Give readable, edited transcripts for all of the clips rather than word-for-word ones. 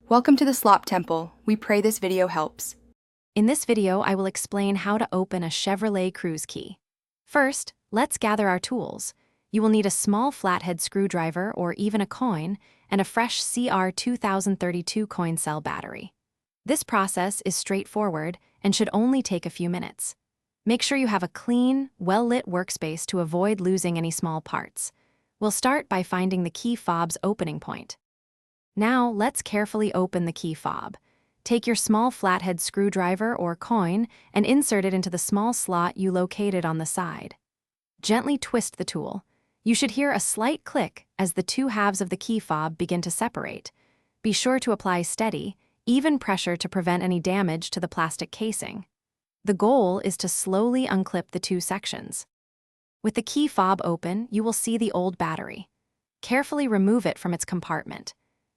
Welcome to the Slop Temple. We pray this video helps. In this video, I will explain how to open a Chevrolet Cruze key. First, let's gather our tools. You will need a small flathead screwdriver or even a coin and a fresh CR2032 coin cell battery. This process is straightforward and should only take a few minutes. Make sure you have a clean, well-lit workspace to avoid losing any small parts. We'll start by finding the key fob's opening point. Now, let's carefully open the key fob. Take your small flathead screwdriver or coin and insert it into the small slot you located on the side. Gently twist the tool. You should hear a slight click as the two halves of the key fob begin to separate. Be sure to apply steady, even pressure to prevent any damage to the plastic casing. The goal is to slowly unclip the two sections. With the key fob open, you will see the old battery. Carefully remove it from its compartment.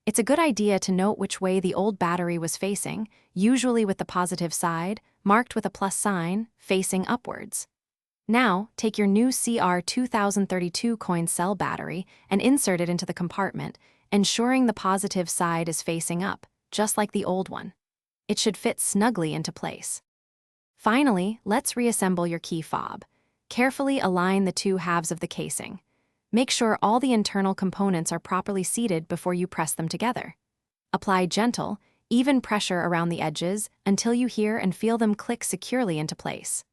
It's a good idea to note which way the old battery was facing, usually with the positive side, marked with a plus sign, facing upwards. Now, take your new CR2032 coin cell battery and insert it into the compartment, ensuring the positive side is facing up, just like the old one. It should fit snugly into place. Finally, let's reassemble your key fob. Carefully align the two halves of the casing. Make sure all the internal components are properly seated before you press them together. Apply gentle, even pressure around the edges until you hear and feel them click securely into place.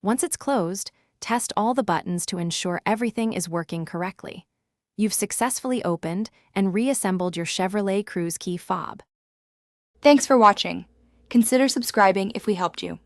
Once it's closed, test all the buttons to ensure everything is working correctly. You've successfully opened and reassembled your Chevrolet Cruze key fob. Thanks for watching. Consider subscribing if we helped you.